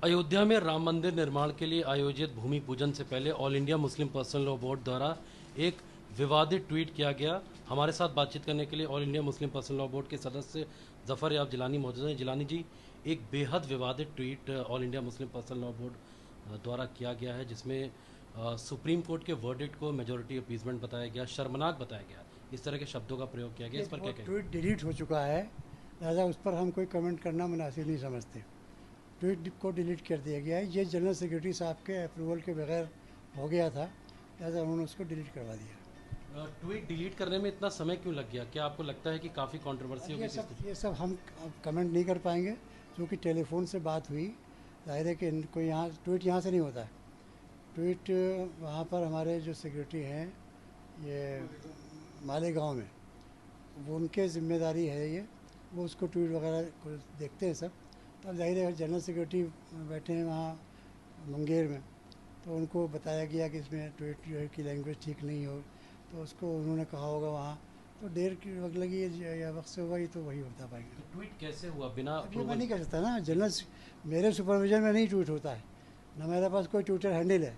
अयोध्या में राम मंदिर निर्माण के लिए आयोजित भूमि पूजन से पहले all India Muslim personal law board द्वारा एक विवादित ट्वीट किया गया। हमारे साथ बातचीत करने के लिए all India Muslim personal law board के सदस्य जफर याब जिलानी मौजूद हैं। जिलानी जी, एक बेहद विवादित tweet all India Muslim personal law board द्वारा किया गया है, जिसमें सुप्रीम कोर्ट के वर्डिक्ट को मेजोरिटी अपीजमेंट बताया गया, शर्मनाक बताया गया, इस तरह के शब्दों का प्रयोग किया गया। इस पर क्या कहेंगे? ट्वीट डिलीट हो चुका है, लिहाजा उस पर हम कोई कमेंट करना मुनासिब नहीं समझते। ट्वीट को डिलीट कर दिया गया है। ये जनरल सेक्रेटरी साहब के अप्रूवल के बगैर हो गया था, लिहाजा उन्होंने उसको डिलीट करवा दिया। ट्वीट डिलीट करने में इतना समय क्यों लग गया? क्या आपको लगता है कि काफ़ी कंट्रोवर्सी हो गई थी? ये सब हम अब कमेंट नहीं कर पाएंगे, क्योंकि टेलीफोन से बात हुई। जाहिर है कि कोई यहाँ ट्वीट यहाँ से नहीं होता है। ट्वीट वहाँ पर हमारे जो सेक्रेटरी हैं, ये मालेगांव में, वो उनके ज़िम्मेदारी है ये। वो उसको ट्वीट वगैरह को देखते हैं सब। तब जाहिर है जनरल सेक्रेटरी बैठे हैं वहाँ मुंगेर में, तो उनको बताया गया कि इसमें ट्वीट जो है की लैंग्वेज ठीक नहीं हो, तो उसको उन्होंने कहा होगा वहाँ। तो देर की वक्त लगी या वक्त से होगा, ये तो वही होता पाएंगे। तो ट्वीट कैसे हुआ बिना अब ये मैं अप्रूवल? नहीं कर सकता ना, जनरल मेरे सुपरविजन में नहीं ट्वीट होता है, ना मेरे पास कोई ट्विटर हैंडल है,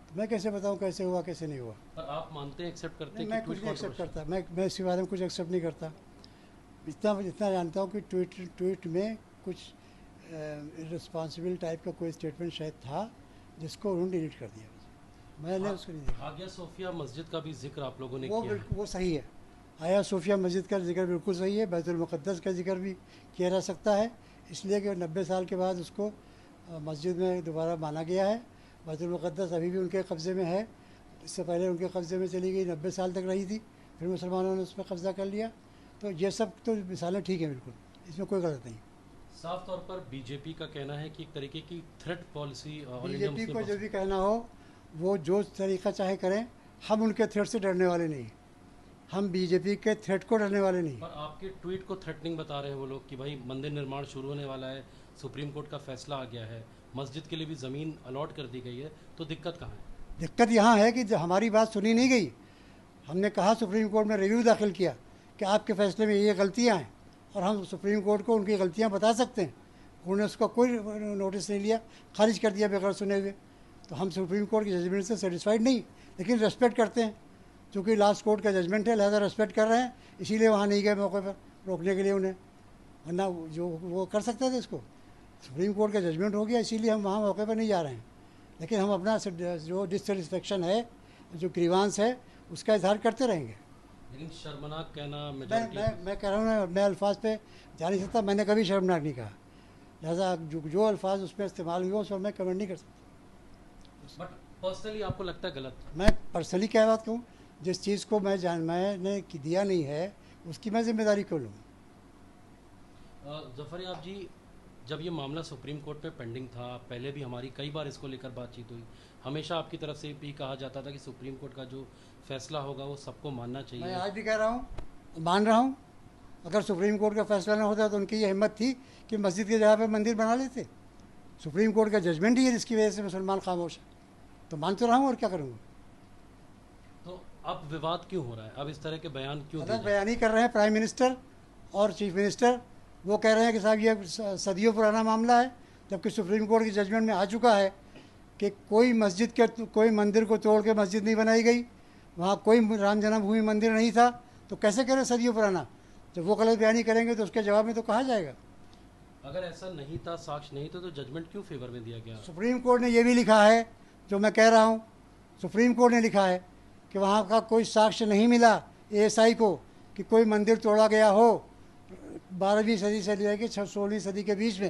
तो मैं कैसे बताऊँ कैसे हुआ कैसे नहीं हुआ। पर आप मानते हैं, एक्सेप्ट करते नहीं, हैं मैं कि कुछ ट्वीट नहीं एक्सेप्ट कंट्रोवर्शियल? करता। मैं इसके बारे में कुछ एक्सेप्ट नहीं करता। इतना इतना जानता हूँ कि ट्वीट में कुछ इररिस्पॉन्सिबल टाइप का कोई स्टेटमेंट शायद था, जिसको उन्होंने डिलीट कर दिया। मैंने उसको नहीं देखा। हागिया सोफिया मस्जिद का भी जिक्र आप लोगों ने किया है। वो सही है। आया सोफिया मस्जिद का जिक्र बिल्कुल सही है। बैतुल मुक़द्दस का जिक्र भी किया जा सकता है, इसलिए कि 90 साल के बाद उसको मस्जिद में दोबारा माना गया है। बैतुल मुक़द्दस अभी भी उनके कब्ज़े में है। इससे पहले उनके कब्ज़े में चली गई, 90 साल तक रही थी, फिर मुसलमानों ने उस पर कब्ज़ा कर लिया। तो ये सब तो मिसालें ठीक हैं, बिल्कुल, इसमें कोई गलत नहीं। साफ तौर पर बीजेपी का कहना है कि एक तरीके की threat policy all India BJP मुस्लिम को जो भी पर्सन- कहना हो, वो जो तरीका चाहे करें, हम उनके थ्रेट से डरने वाले नहीं। हम बीजेपी के थ्रेट को डरने वाले नहीं। पर आपके ट्वीट को थ्रेटनिंग बता रहे हैं वो लोग कि भाई मंदिर निर्माण शुरू होने वाला है, सुप्रीम कोर्ट का फैसला आ गया है, मस्जिद के लिए भी ज़मीन अलॉट कर दी गई है, तो दिक्कत कहाँ है? दिक्कत यहाँ है कि जब हमारी बात सुनी नहीं गई। हमने कहा, सुप्रीम कोर्ट में रिव्यू दाखिल किया कि आपके फैसले में ये गलतियाँ हैं, और हम सुप्रीम कोर्ट को उनकी गलतियाँ बता सकते हैं। उन्होंने उसका कोई नोटिस नहीं लिया, खारिज कर दिया बगैर सुने हुए। तो हम सुप्रीम कोर्ट के जजमेंट से सेटिस्फाइड नहीं, लेकिन रेस्पेक्ट करते हैं। चूँकि लास्ट कोर्ट का जजमेंट है, लिहाजा रेस्पेक्ट कर रहे हैं, इसीलिए वहाँ नहीं गए मौके पर रोकने के लिए उन्हें, वरना जो वो कर सकते थे इसको। सुप्रीम कोर्ट का जजमेंट हो गया, इसीलिए हम वहाँ मौके पर नहीं जा रहे हैं। लेकिन हम अपना जो डिससेटिस्फेक्शन है, जो ग्रीवांस है, उसका इजहार करते रहेंगे। लेकिन शर्मनाक कहना मैं कह रहा हूँ ना, मैं अल्फाज पे जा नहीं सकता। मैंने कभी शर्मनाक नहीं कहा, लिहाजा जो अल्फाज उसमें इस्तेमाल हुए उस पर मैं कमेंट नहीं कर सकता। बट पर्सनली आपको लगता है गलत? मैं पर्सनली क्या बात कहूँ, जिस चीज़ को मैंने दिया नहीं है, उसकी मैं जिम्मेदारी क्यों लूँ। जफर याब जी, जब ये मामला सुप्रीम कोर्ट में पेंडिंग था, पहले भी हमारी कई बार इसको लेकर बातचीत हुई, हमेशा आपकी तरफ से भी कहा जाता था कि सुप्रीम कोर्ट का जो फैसला होगा वो सबको मानना मैं चाहिए। आज भी कह रहा हूँ, मान रहा हूँ, अगर सुप्रीम कोर्ट का फैसला ना होता तो उनकी ये हिम्मत थी कि मस्जिद की जगह पे मंदिर बना लेते। सुप्रीम कोर्ट का जजमेंट ही है जिसकी वजह से मुसलमान खामोश है, तो मान तो रहा हूँ, और क्या करूँगा। तो अब विवाद क्यों हो रहा है? अब इस तरह के बयान क्यों दिए अलग जा रहे हैं? बयानी कर रहे हैं प्राइम मिनिस्टर और चीफ मिनिस्टर। वो कह रहे हैं कि साहब ये सदियों पुराना मामला है, जबकि सुप्रीम कोर्ट की जजमेंट में आ चुका है कि कोई मंदिर को तोड़ के मस्जिद नहीं बनाई गई, वहाँ कोई राम जन्मभूमि मंदिर नहीं था, तो कैसे करें सदियों पुराना। जब वो गलत बयानी करेंगे तो उसके जवाब में तो कहा जाएगा। अगर ऐसा नहीं था, साक्ष्य नहीं था, तो जजमेंट क्यों फेवर में दिया गया? सुप्रीम कोर्ट ने यह भी लिखा है, जो मैं कह रहा हूँ, सुप्रीम कोर्ट ने लिखा है कि वहाँ का कोई साक्ष्य नहीं मिला एएसआई को कि कोई मंदिर तोड़ा गया हो 12वीं सदी से लेकर 16वीं सदी के बीच में।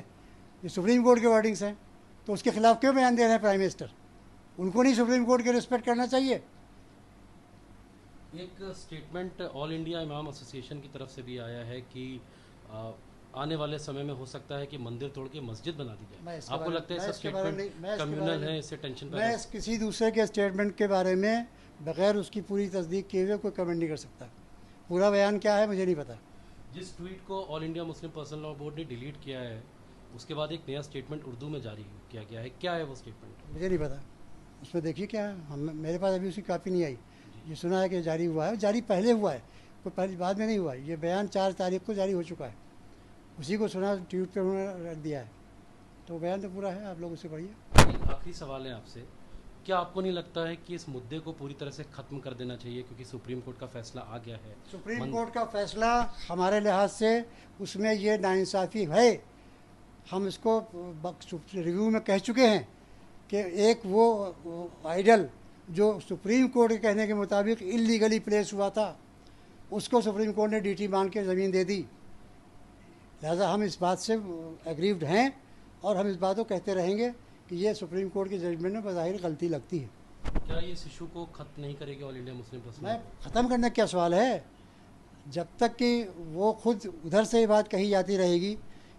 ये सुप्रीम कोर्ट के वर्डिंग्स हैं, तो उसके खिलाफ क्यों बयान दे रहे हैं प्राइम मिनिस्टर। उनको नहीं सुप्रीम कोर्ट के रिस्पेक्ट करना चाहिए। एक स्टेटमेंट ऑल इंडिया इमाम एसोसिएशन की तरफ से भी आया है कि आने वाले समय में हो सकता है कि मंदिर तोड़ के मस्जिद बना दी जाए। आपको लगता है ऐसा स्टेटमेंट कम्युनल है, इससे टेंशन पैदा? मैं किसी दूसरे के स्टेटमेंट के बारे में बगैर उसकी पूरी तस्दीक किए हुए कोई कमेंट नहीं कर सकता। पूरा बयान क्या है मुझे नहीं पता। जिस ट्वीट को all India Muslim personal law board ने डिलीट किया है, उसके बाद एक नया स्टेटमेंट उर्दू में जारी किया गया है। क्या है वो स्टेटमेंट? मुझे नहीं पता, उसमें देखिए क्या है। मेरे पास अभी उसकी कापी नहीं आई। ये सुना है कि जारी हुआ है, जारी पहले हुआ है, कोई पहली बाद में नहीं हुआ है। ये बयान 4 तारीख को जारी हो चुका है, उसी को सुना, ट्वीट पर उन्होंने रख दिया है। तो बयान तो पूरा है, आप लोग उससे पढ़िए। आखिरी सवाल है आपसे, क्या आपको नहीं लगता है कि इस मुद्दे को पूरी तरह से खत्म कर देना चाहिए, क्योंकि सुप्रीम कोर्ट का फैसला आ गया है? सुप्रीम कोर्ट का फैसला हमारे लिहाज से उसमें ये नाइंसाफ़ी है, हम इसको रिव्यू में कह चुके हैं कि एक वो आइडल जो सुप्रीम कोर्ट के कहने के मुताबिक इलीगली प्लेस हुआ था, उसको सुप्रीम कोर्ट ने डीटी मान के ज़मीन दे दी। लिहाजा हम इस बात से एग्रीव्ड हैं और हम इस बात को कहते रहेंगे कि ये सुप्रीम कोर्ट की जजमेंट में बज़ाहिर गलती लगती है। क्या ये इस इशू को खत्म नहीं करेगी all India Muslim personal law मैं बोर्ड? ख़त्म करने का क्या सवाल है, जब तक कि वो खुद उधर से ये बात कही जाती रहेगी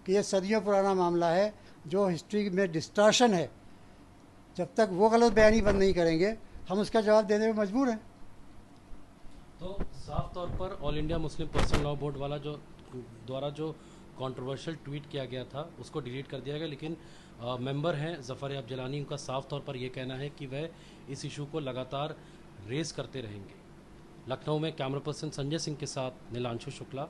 कि ये सदियों पुराना मामला है, जो हिस्ट्री में डिस्टॉर्शन है, जब तक वो गलत बयानी बंद नहीं करेंगे हम उसका जवाब देने में मजबूर हैं। तो साफ तौर पर all India Muslim personal law board वाला जो द्वारा जो कंट्रोवर्शियल ट्वीट किया गया था उसको डिलीट कर दिया गया, लेकिन मेंबर हैं ज़फ़र याब जलानी, उनका साफ तौर पर यह कहना है कि वह इस इशू को लगातार रेस करते रहेंगे। लखनऊ में कैमरा पर्सन संजय सिंह के साथ नीलांशु शुक्ला।